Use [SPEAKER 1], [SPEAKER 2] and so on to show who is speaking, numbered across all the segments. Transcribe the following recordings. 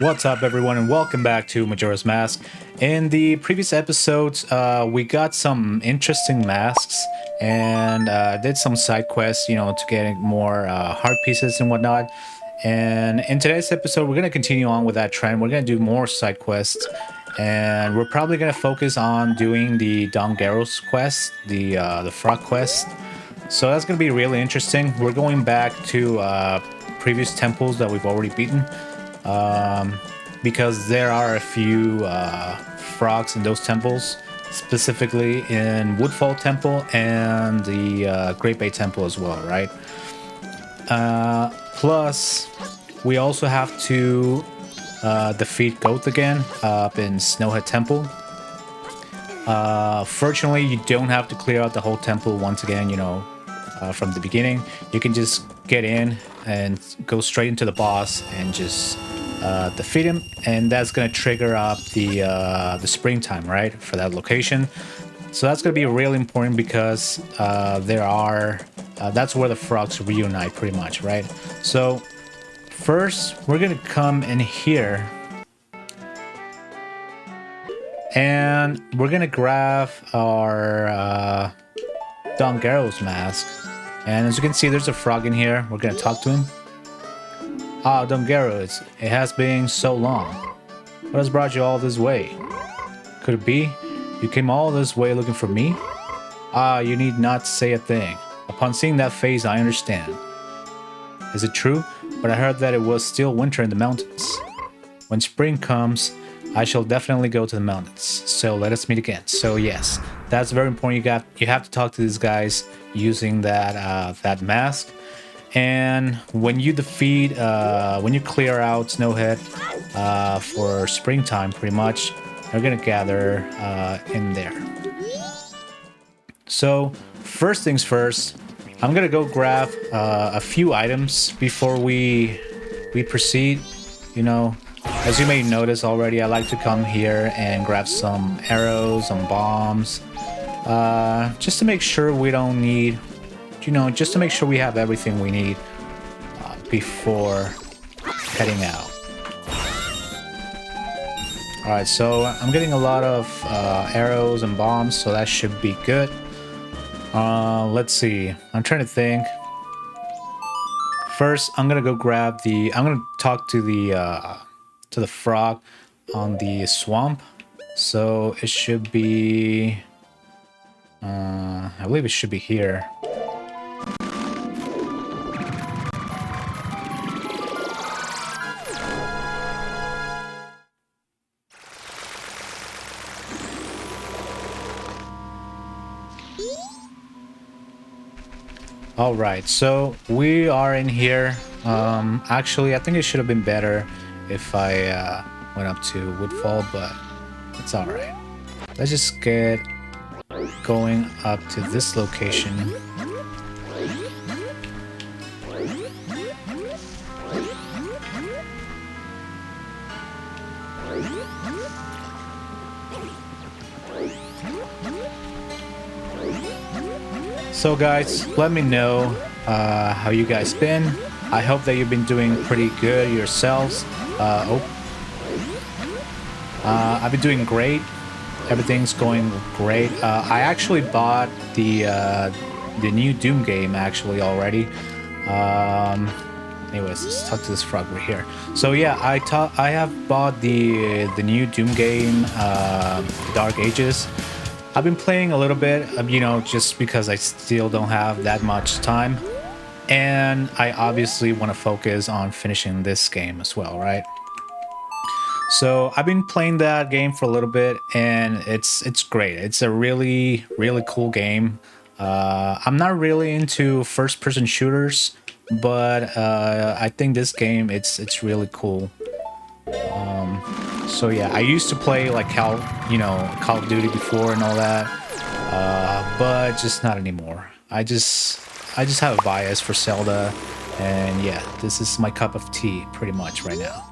[SPEAKER 1] What's up, everyone, and welcome back to Majora's Mask. In the previous episodes, we got some interesting masks and did some side quests, to get more heart pieces and whatnot. And in today's episode, we're going to continue on with that trend. We're going to do more side quests, and we're probably going to focus on doing the Don Gero's quest, the frog quest. So that's going to be really interesting. We're going back to previous temples that we've already beaten. Because there are a few frogs in those temples, specifically in Woodfall Temple and the Great Bay Temple as well, right? Plus, we also have to defeat Goht again up in Snowhead Temple. Fortunately, you don't have to clear out the whole temple once again, from the beginning. You can just get in and go straight into the boss and just defeat him, and that's gonna trigger up the springtime, right, for that location. So that's gonna be really important because that's where the frogs reunite, pretty much, right? So first, we're gonna come in here, and we're gonna grab our Don Gero's mask. And as you can see, there's a frog in here. We're gonna talk to him. Ah, Don Gero, it has been so long. What has brought you all this way? Could it be you came all this way looking for me? Ah, you need not say a thing. Upon seeing that face, I understand. Is it true? But I heard that it was still winter in the mountains. When spring comes, I shall definitely go to the mountains. So let us meet again. So yes, that's very important. You have to talk to these guys using that mask. And when you when you clear out Snowhead for springtime, pretty much, they're gonna gather in there. So first things first, I'm gonna go grab a few items before we proceed. As you may notice already, I like to come here and grab some arrows, some bombs, just to make sure we don't need. Just to make sure we have everything we need before heading out. Alright, so I'm getting a lot of arrows and bombs, so that should be good. Let's see. I'm trying to think. First, I'm gonna go grab I'm gonna talk to the frog on the swamp. So it should be. I believe it should be here. All right, so we are in here. Actually, I think it should have been better if I went up to Woodfall, but it's all right. Let's just get going up to this location. So guys, let me know how you guys been. I hope that you've been doing pretty good yourselves. I've been doing great. Everything's going great. I actually bought the new Doom game actually already. Anyways, let's talk to this frog right here. So yeah, I have bought the new Doom game, Dark Ages. I've been playing a little bit, just because I still don't have that much time. And I obviously want to focus on finishing this game as well, right? So I've been playing that game for a little bit, and it's great. It's a really, really cool game. I'm not really into first-person shooters, but I think this game, it's really cool. So yeah, I used to play like Call of Duty before and all that, but just not anymore. I just have a bias for Zelda, and yeah, this is my cup of tea pretty much right now.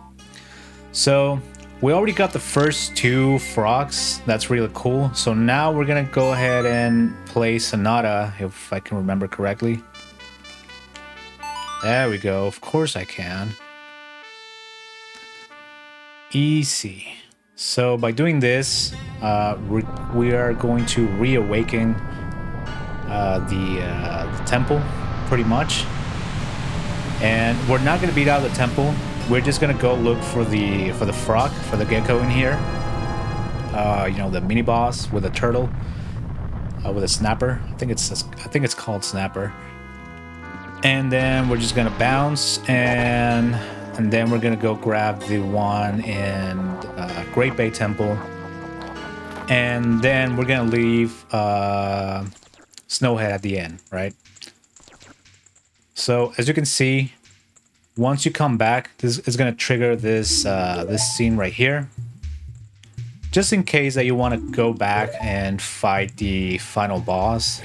[SPEAKER 1] So we already got the first two frogs. That's really cool. So now we're gonna go ahead and play Sonata, if I can remember correctly. There we go. Of course I can. Easy. So by doing this, we are going to reawaken the temple, pretty much. And we're not going to beat out the temple. We're just going to go look for the frog, for the Gekko in here. You know, the mini boss with a turtle, with a snapper. I think it's called snapper. And then we're just gonna bounce, and then we're gonna go grab the one in Great Bay Temple, and then we're gonna leave Snowhead at the end, right? So as you can see, once you come back, this is gonna trigger this this scene right here. Just in case that you want to go back and fight the final boss.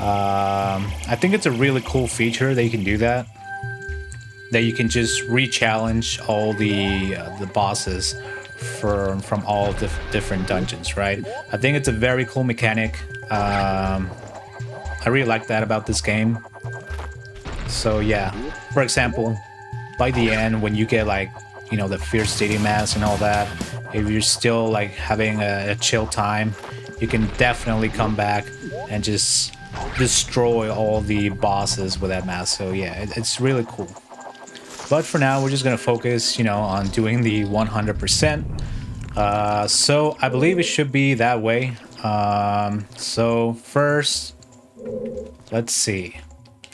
[SPEAKER 1] I think it's a really cool feature that you can do that. That you can just re-challenge all the bosses from all the different dungeons, right? I think it's a very cool mechanic. I really like that about this game. So yeah, for example, by the end when you get like, you know, the Fierce City Mask and all that, if you're still like having a chill time, you can definitely come back and just destroy all the bosses with that mask. So yeah, it's really cool. But for now, we're just gonna focus, you know, on doing the 100%. So I believe it should be that way. So first, let's see.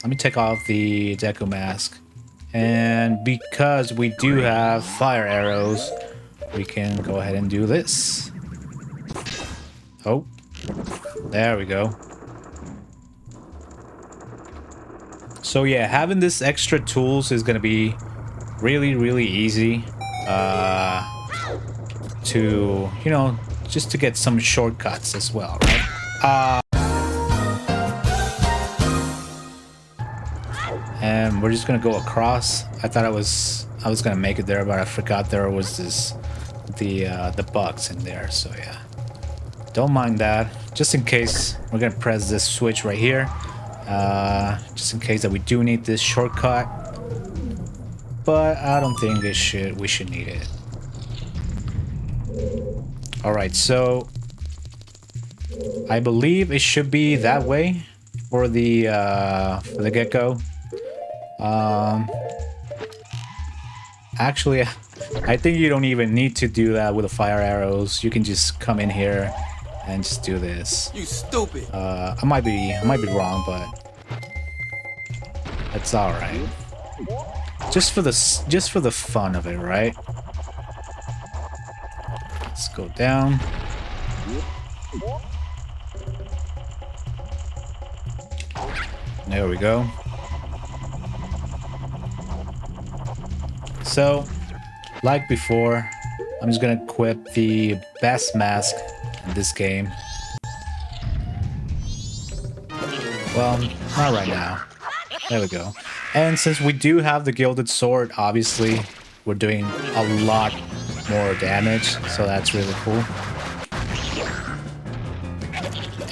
[SPEAKER 1] Let me take off the Deku mask. And because we do have fire arrows, we can go ahead and do this. Oh, there we go. So yeah, having this extra tools is gonna be really easy to, you know, just to get some shortcuts as well, right? And we're just gonna go across. I thought I was gonna make it there, but I forgot there was the bugs in there. So yeah, don't mind that. Just in case, we're gonna press this switch right here. Just in case that we do need this shortcut, but I don't think we should need it. All right, so I believe it should be that way for the Gekko. Actually, I think you don't even need to do that with the fire arrows. You can just come in here and just do this.
[SPEAKER 2] You stupid.
[SPEAKER 1] I might be wrong, but it's all right. Just for the fun of it, right? Let's go down. There we go. So, like before, I'm just gonna equip the best mask in this game. Well, not right now. There we go. And since we do have the Gilded Sword, obviously, we're doing a lot more damage, so that's really cool.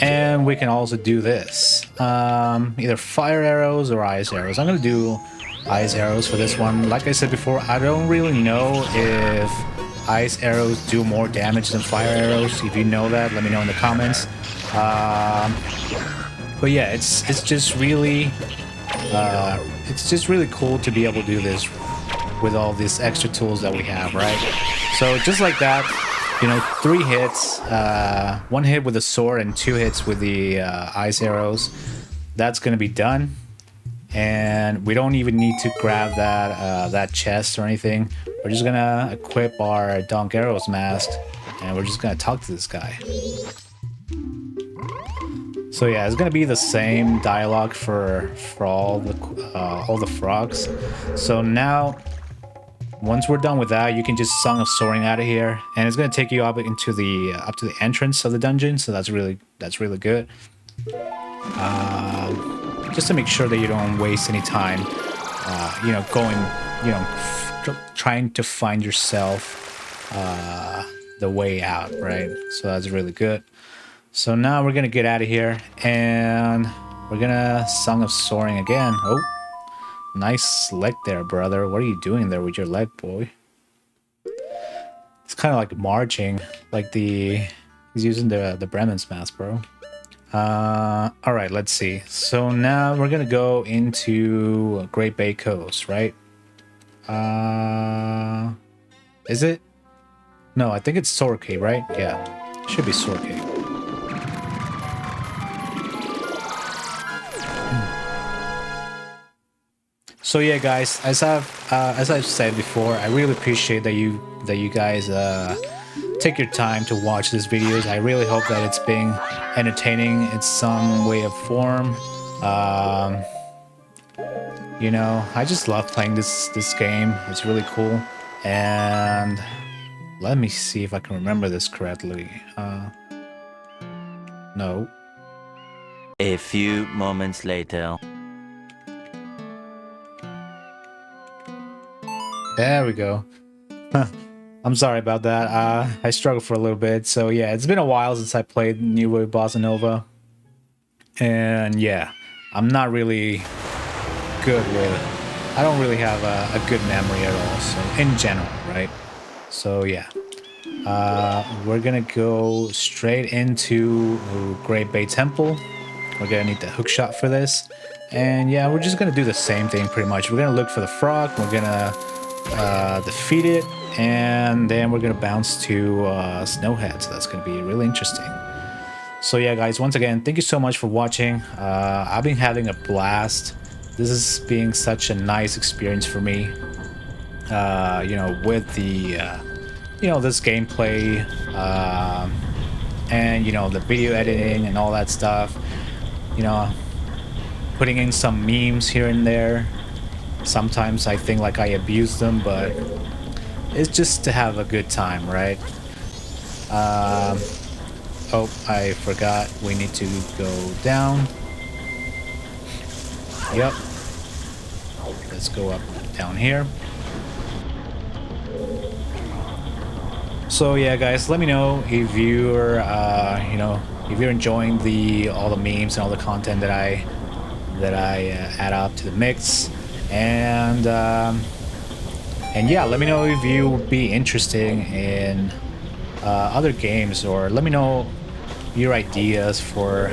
[SPEAKER 1] And we can also do this. Either fire arrows or ice arrows. I'm gonna do ice arrows for this one. Like I said before, I don't really know if ice arrows do more damage than fire arrows. If you know that, let me know in the comments. But yeah, it's just really cool to be able to do this with all these extra tools that we have, right? So just like that, you know, 3 hits, 1 hit with the sword and 2 hits with the ice arrows. That's gonna be done, and we don't even need to grab that chest or anything. We're just gonna equip our Don Gero's mask, and we're just gonna talk to this guy. So yeah, it's gonna be the same dialogue for all the frogs. So now, once we're done with that, you can just Song of Soaring out of here, and it's gonna take you up into the up to the entrance of the dungeon. So that's really good. Just to make sure that you don't waste any time, you know, going, you know, trying to find yourself the way out, right? So that's really good. So now we're gonna get out of here, and we're gonna Song of Soaring again. Oh, nice leg there, brother. What are you doing there with your leg, boy? It's kind of like marching, like he's using the Bremen's mask, bro. All right, let's see. So now we're gonna go into Great Bay Coast, right? Is it? No, I think it's Sword Cave, right? Yeah, it should be Sword Cave. So yeah, guys, as I've said before, I really appreciate that you guys take your time to watch these videos. I really hope that it's being entertaining in some way of form. You know, I just love playing this game. It's really cool. And let me see if I can remember this correctly. No.
[SPEAKER 2] A few moments later.
[SPEAKER 1] There we go. I'm sorry about that. I struggled for a little bit. So yeah, it's been a while since I played New Wave Bossa Nova. And yeah, I'm not really good with... I don't really have a good memory at all. So in general, right? So yeah. We're gonna go straight into Great Bay Temple. We're gonna need the hook shot for this. And yeah, we're just gonna do the same thing pretty much. We're gonna look for the frog. We're gonna defeat it. And then we're gonna bounce to Snowhead. So that's gonna be really interesting. So yeah, guys, once again, thank you so much for watching. I've been having a blast. This is being such a nice experience for me. You know, with the... you know, this gameplay and, you know, the video editing and all that stuff. You know, putting in some memes here and there. Sometimes I think like I abuse them, but it's just to have a good time, right? Oh, I forgot. We need to go down. Yep. Let's go up down here. So yeah, guys, let me know if you're, you know, if you're enjoying all the memes and all the content that I add up to the mix, and yeah, let me know if you would be interested in other games, or let me know your ideas for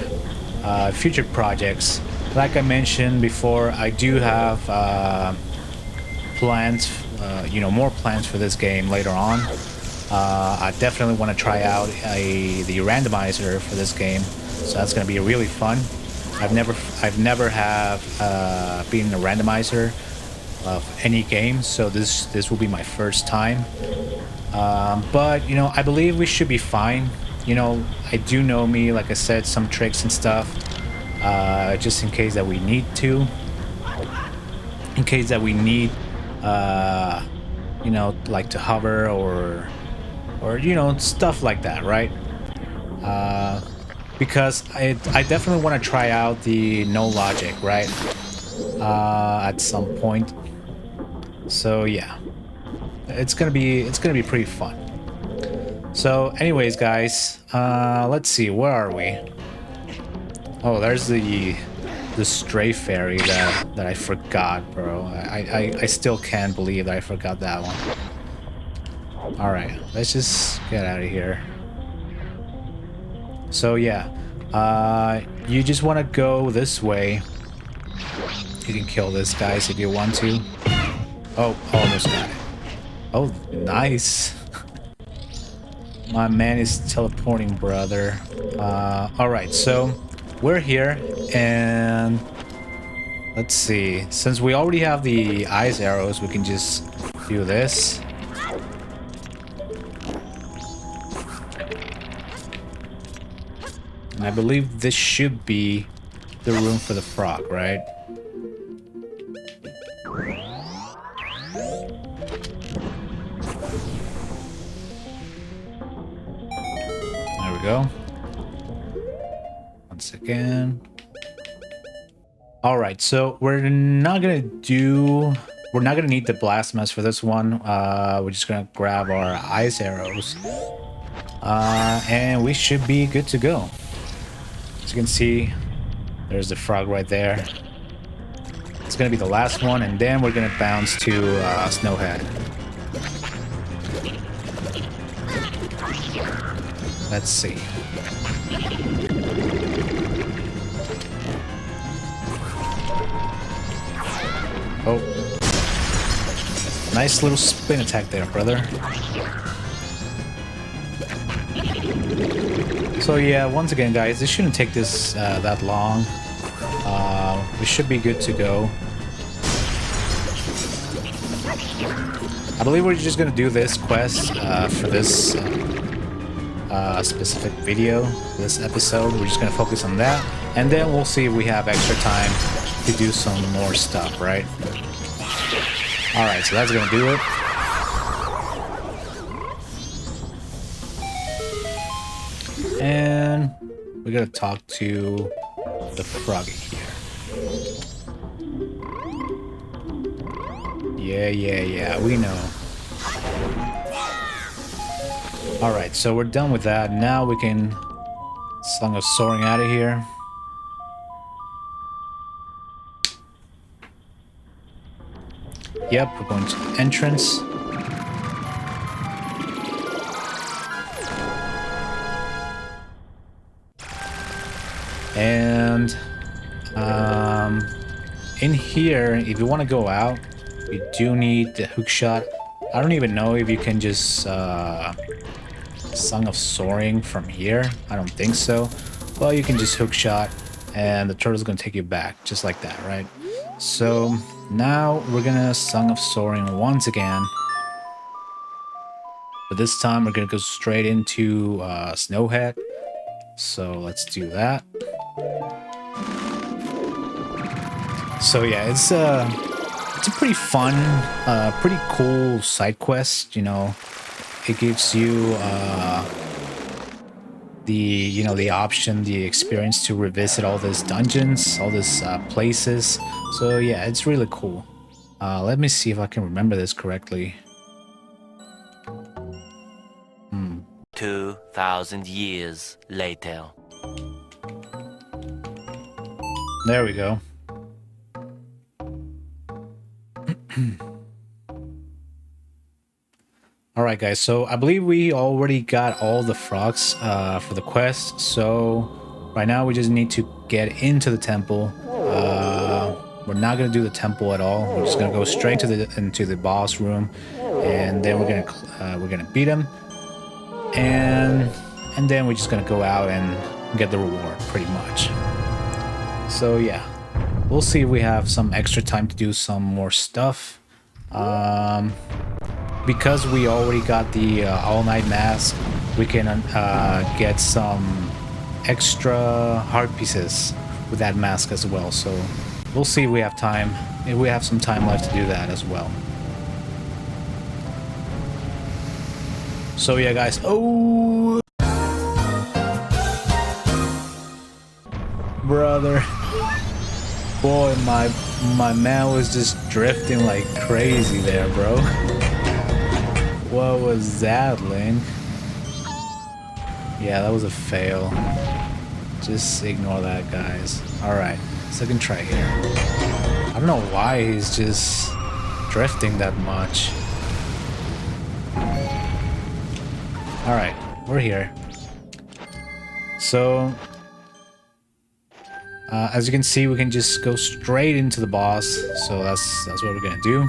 [SPEAKER 1] future projects. Like I mentioned before, I do have plans, you know, more plans for this game later on. I definitely want to try out the randomizer for this game, so that's going to be really fun. I've never have been a randomizer of any game, so this will be my first time. But you know, I believe we should be fine. You know, I do know me, like I said, some tricks and stuff, just in case that we need to. In case that we need, you know, like to hover or you know, stuff like that, right? Because I definitely want to try out the no logic, right? At some point. So yeah, it's gonna be pretty fun. So anyways, guys, let's see, where are we? Oh, there's the stray fairy that I forgot, bro. I still can't believe that I forgot that one. All right, let's just get out of here. So yeah, you just want to go this way. You can kill this guys if you want to. Oh, almost got it. Oh, nice. My man is teleporting, brother. All right, so we're here, and let's see. Since we already have the ice arrows, we can just do this. And I believe this should be the room for the frog, right? There we go. Once again. All right, so we're not gonna need the blast mask for this one. We're just gonna grab our ice arrows, and we should be good to go. As you can see, there's the frog right there. It's gonna be the last one, and then we're gonna bounce to Snowhead. Let's see. Oh. Nice little spin attack there, brother. So yeah, once again, guys, this shouldn't take this that long. We should be good to go. I believe we're just gonna do this quest for this specific video, this episode. We're just gonna focus on that, and then we'll see if we have extra time to do some more stuff, right? Alright, so that's gonna do it. And we gotta talk to the froggy here. Yeah, we know. Alright, so we're done with that. Now we can Song of Soaring out of here. Yep, we're going to the entrance. And in here, if you want to go out, you do need the hook shot. I don't even know if you can just Song of Soaring from here. I don't think so. Well, you can just hook shot and the turtle's gonna take you back just like that, right? So now we're gonna Song of Soaring once again, but this time we're gonna go straight into Snowhead. So let's do that. So yeah, it's a pretty fun, pretty cool side quest. You know, it gives you the option, the experience to revisit all these dungeons, all these places. So yeah, it's really cool. Let me see if I can remember this correctly.
[SPEAKER 2] 2,000 years later.
[SPEAKER 1] There we go. Alright guys, so I believe we already got all the frogs for the quest, so right now we just need to get into the temple. We're not gonna do the temple at all. We're just gonna go straight into the boss room, and then we're gonna beat him, and then we're just gonna go out and get the reward, pretty much. So yeah, we'll see if we have some extra time to do some more stuff. Because we already got the all-night mask, we can get some extra heart pieces with that mask as well. So we'll see if we have time, if we have some time left to do that as well. So yeah, guys. Oh, brother. Boy, my man was just drifting like crazy there, bro. What was that, Link? Yeah, that was a fail. Just ignore that, guys. Alright, second try here. I don't know why he's just drifting that much. Alright, we're here. So, as you can see, we can just go straight into the boss. So that's what we're gonna do.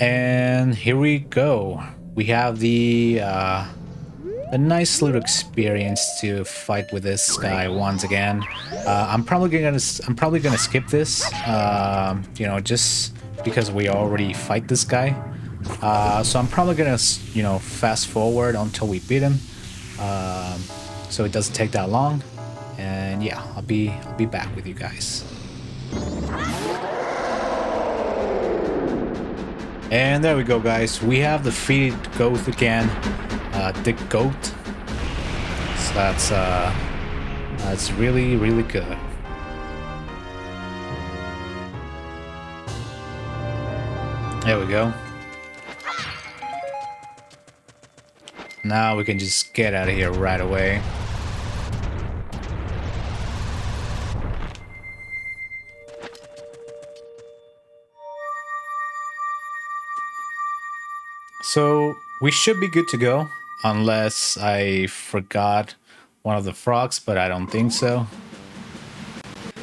[SPEAKER 1] And here we go. We have the nice little experience to fight with this guy once again. I'm probably gonna skip this. You know, just because we already fight this guy. So I'm probably gonna fast forward until we beat him. So it doesn't take that long. And yeah, I'll be back with you guys. And there we go, guys. We have defeated Goht again, the Goat. So that's really, really good. There we go. Now we can just get out of here right away. So we should be good to go, unless I forgot one of the frogs, but I don't think so.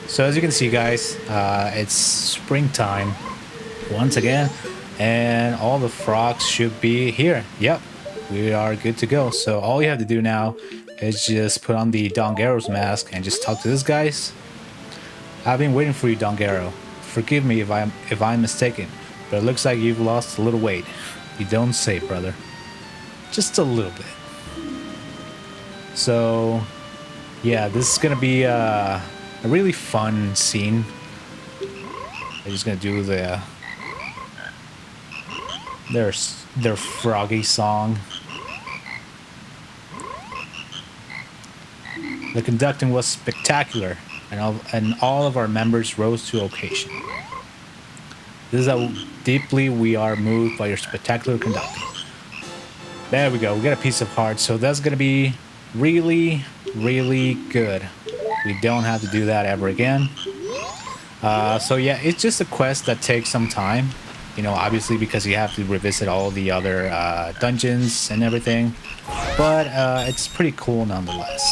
[SPEAKER 1] So as you can see, guys, it's springtime once again, and all the frogs should be here. Yep, we are good to go. So all you have to do now is just put on the Don Gero's mask and just talk to these guys. I've been waiting for you, Don Gero. Forgive me if I'm mistaken, but it looks like you've lost a little weight. You don't say, brother. Just a little bit. So yeah, this is gonna be a really fun scene. I'm just gonna do their froggy song. The conducting was spectacular, and all of our members rose to occasion. This is how deeply we are moved by your spectacular conducting. There we go. We got a piece of heart, so that's gonna be really, really good. We don't have to do that ever again. So yeah, it's just a quest that takes some time. You know, obviously because you have to revisit all the other dungeons and everything. But it's pretty cool nonetheless.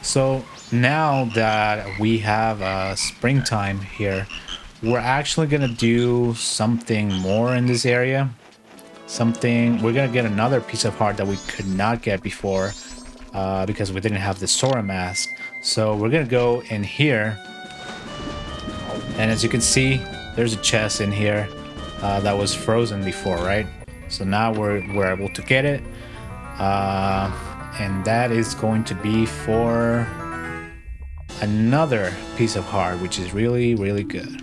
[SPEAKER 1] So now that we have springtime here, we're actually gonna do something more in this area. We're gonna get another piece of heart that we could not get before because we didn't have the Sora mask. So we're gonna go in here, and as you can see, there's a chest in here that was frozen before, right? So now we're able to get it, and that is going to be for another piece of heart, which is really, really good.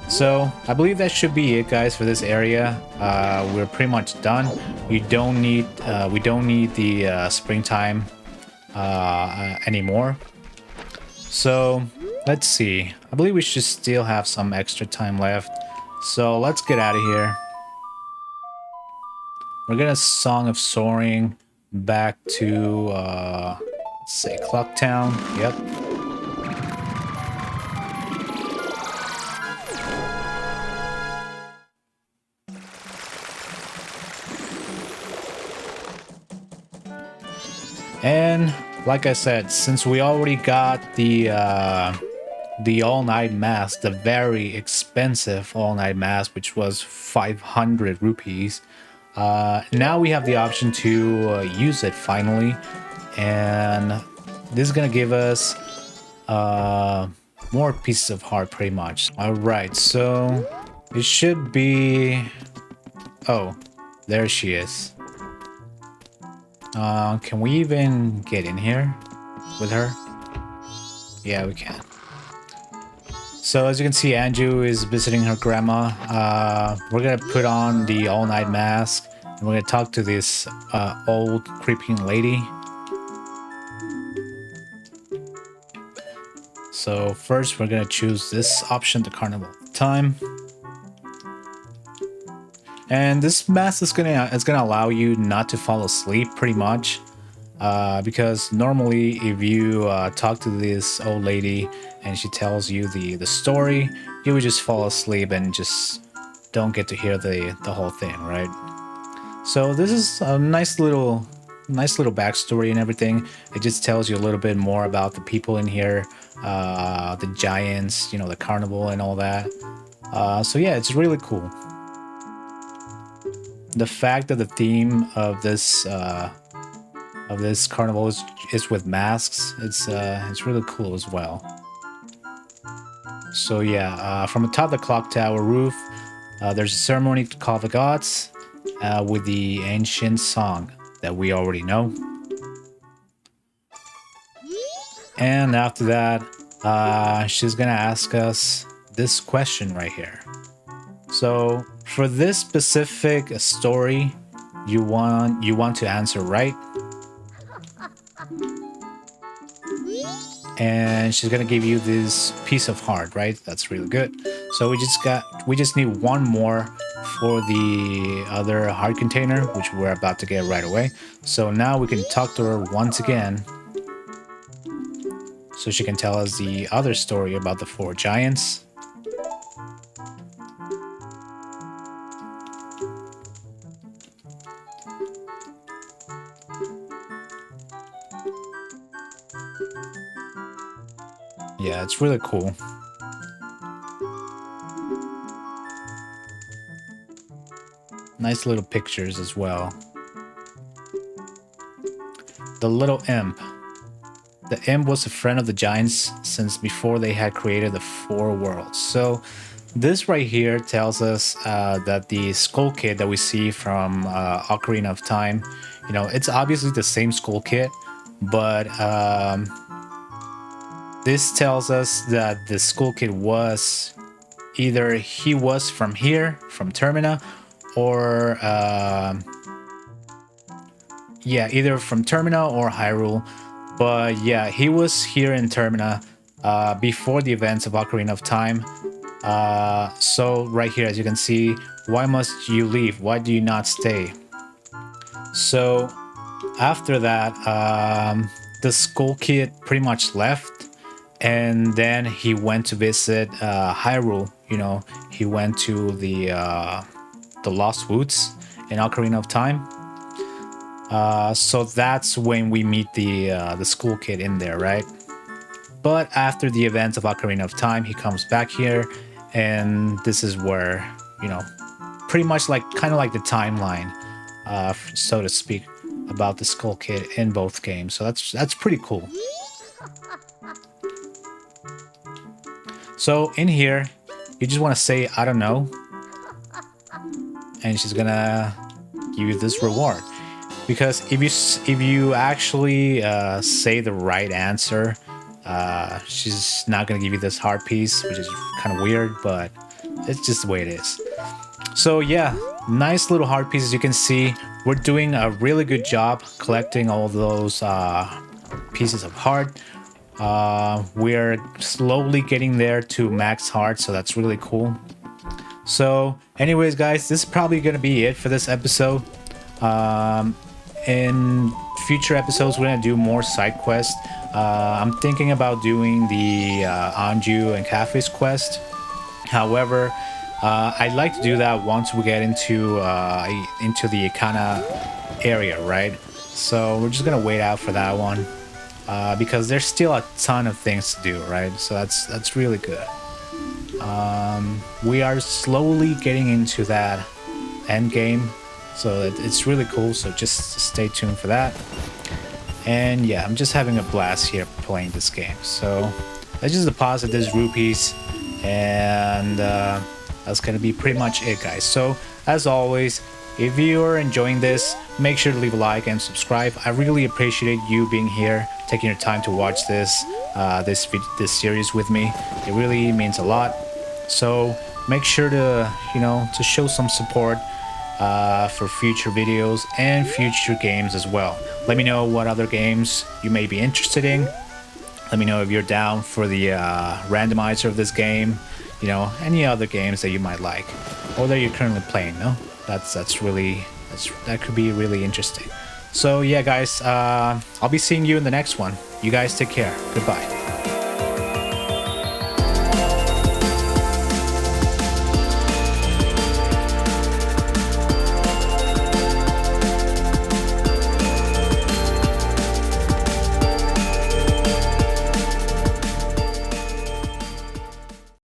[SPEAKER 1] So I believe that should be it, guys, for this area. We're pretty much done. We don't need the springtime anymore. So let's see. I believe we should still have some extra time left. So let's get out of here. We're gonna Song of Soaring back to let's say Clocktown. Yep. And like I said, since we already got the all-night mask, the very expensive all-night mask, which was 500 rupees, now we have the option to use it finally, and this is gonna give us more pieces of heart, pretty much. All right, so it should be. Oh, there she is. Can we even get in here with her? Yeah, we can. So as you can see, Anju is visiting her grandma. We're gonna put on the all-night mask, and we're gonna talk to this old creeping lady. So first, we're gonna choose this option, the carnival time. And this mask is gonna allow you not to fall asleep, pretty much, because normally if you talk to this old lady and she tells you the story, you would just fall asleep and just don't get to hear the whole thing, right? So this is a nice little backstory and everything. It just tells you a little bit more about the people in here, the giants, you know, the carnival and all that. So yeah, it's really cool. The fact that the theme of this carnival is with masks, it's really cool as well. So yeah, from atop the clock tower roof, there's a ceremony to call the gods with the ancient song that we already know. And after that, she's gonna ask us this question right here. So for this specific story, you want to answer right, and she's gonna give you this piece of heart, right? That's really good. So we just need one more for the other heart container, which we're about to get right away. So now we can talk to her once again, so she can tell us the other story about the 4 giants. Yeah, it's really cool. Nice little pictures as well. The little imp. The imp was a friend of the giants since before they had created the 4 worlds. So this right here tells us that the skull kit that we see from Ocarina of Time, you know, it's obviously the same skull kit, but this tells us that the skull kit was either he was from here, from Termina, or yeah, either from Termina or Hyrule. But yeah, he was here in Termina before the events of Ocarina of Time. So right here, as you can see, why must you leave? Why do you not stay? So after that, the Skull Kid pretty much left, and then he went to visit Hyrule. You know, he went to the Lost Woods in Ocarina of Time. So that's when we meet the Skull Kid in there, right? But after the events of Ocarina of Time, he comes back here, and this is where, you know, pretty much like kind of like the timeline, so to speak, about the Skull Kid in both games. So that's pretty cool. So in here, you just want to say I don't know, and she's gonna give you this reward. Because if you actually say the right answer, she's not gonna give you this heart piece, which is kind of weird, but it's just the way it is. So yeah, nice little heart pieces. You can see we're doing a really good job collecting all of those pieces of heart. We're slowly getting there to max heart, so that's really cool. So anyways, guys, this is probably gonna be it for this episode. In future episodes, we're gonna do more side quests. I'm thinking about doing the Anju and Cafe's quest. However, I'd like to do that once we get into the Ikana area, right? So we're just gonna wait out for that one because there's still a ton of things to do, right? So that's really good. We are slowly getting into that end game. So it's really cool, so just stay tuned for that. And yeah, I'm just having a blast here playing this game. So let's just deposit this rupees, and that's gonna be pretty much it, guys. So as always, if you are enjoying this, make sure to leave a like and subscribe. I really appreciate you being here, taking your time to watch this this series with me. It really means a lot. So make sure to, you know, to show some support for future videos and future games as well. Let me know what other games you may be interested in. Let me know if you're down for the randomizer of this game, you know, any other games that you might like or that you're currently playing. No, that could be really interesting. So yeah, guys, I'll be seeing you in the next one. You guys take care. Goodbye.